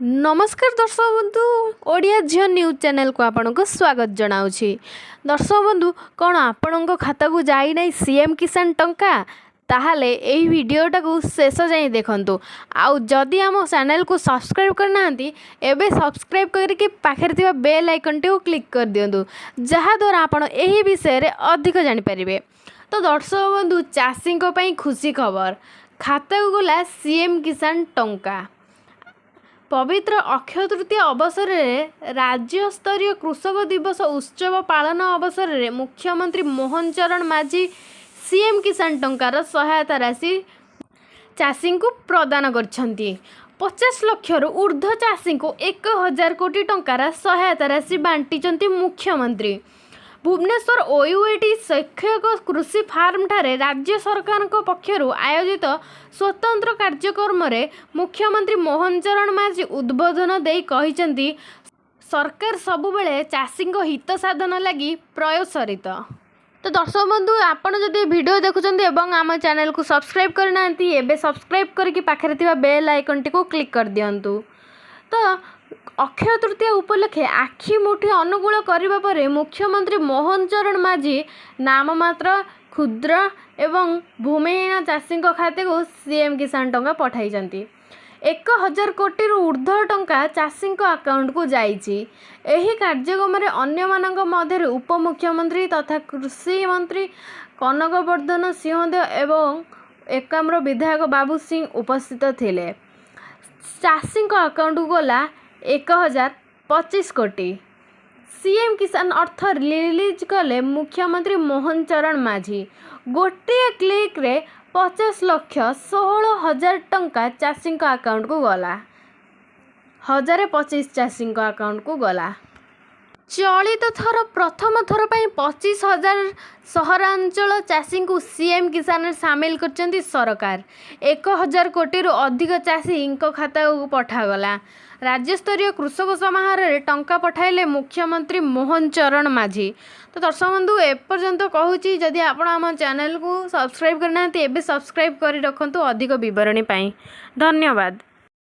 नमस्कार दर्शक बंधु ओडिया झियो न्यूज चैनल को आपन को स्वागत जनाउछि। दर्शक बंधु कौन आपण खाता को जाई नहीं सीएम किसान टंका ताहले एही वीडियोटा को शेष जाए देखंतु। आउ जदि आम चैनल को सब्सक्राइब करना एबे सब्सक्राइब करके पाखरे थिबा बेल आइकन को क्लिक कर दियंतु जहा द्वारा आपण एही विषय रे अधिक जानि परिबे। तो दर्शक बंधु चाषी को पई खुशी खबर खाता को गला सीएम किसान टंका। पवित्र अक्षय तृतीया अवसर में राज्य स्तरीय कृषक दिवस उत्सव पालन अवसर में मुख्यमंत्री मोहन चरण माझी सीएम किसान टंकार सहायता राशि चाषी को प्रदान करछंती। 50 लाख रु ऊर्ध्व चाषी को 1000 कोटी टंकार सहायता राशि बांटी मुख्यमंत्री। भुवनेश्वर ओयूएटी शिक्षक कृषि फार्म ठारे राज्य सरकार पक्षर आयोजित स्वतंत्र कार्यक्रम रे मुख्यमंत्री मोहन चरण माझी उद्बोधन देई कहिसेंती सरकार सबुबेले चाषी हित साधन लगी प्रयासरित। तो दर्शक बंधु आपण जदि वीडियो देखुचंती एवं आम चैनल को सब्सक्राइब करना एबे सब्सक्राइब करके पाखरे थिबा बेल आइकन को क्लिक कर दियंतु। तो अक्षय तृतीया उपलक्षे आखि मुठी अनुकूल करने पर मुख्यमंत्री मोहन चरण माझी नाममात्र क्षुद्र एवं भूमिहीन चाषी खाते को सीएम किसान टंका पठाई 1000 कोटी ऊर्ध्व टंका चाषी अकाउंट को जाइछि। एही कार्यक्रम में अन्य मानक मध्य उपमुख्यमंत्री तथा कृषि मंत्री कनक वर्धन सिंहदेव एवं एकाम्र विधायक बाबू सिंह उपस्थित थिले। चाषी अकाउंट को गला 1025 कोटी। सीएम किसान अर्थ रिलीज कले मुख्यमंत्री मोहन चरण माझी। गोटे क्लिक रे 50 लाख 16,000 टंका चाषी अकाउंट को गला। 1025 चाषी अकाउंट को गला। चलित थर प्रथम थर पर 25,000 सहरांचल चाषी को सीएम किसान सामिल कर सरकार। 1000 कोटी अधिक चाषी खाता को पठागला। राज्य स्तरीय कृषक समारोह रे टंका पठाइले मुख्यमंत्री मोहन चरण माझी। तो दर्शक बंधु एपर्यंत कहूँ जदि आपण आम चैनल को सब्सक्राइब करना एबे सब्सक्राइब कर रखंतु अधिक विवरणी पाई। धन्यवाद।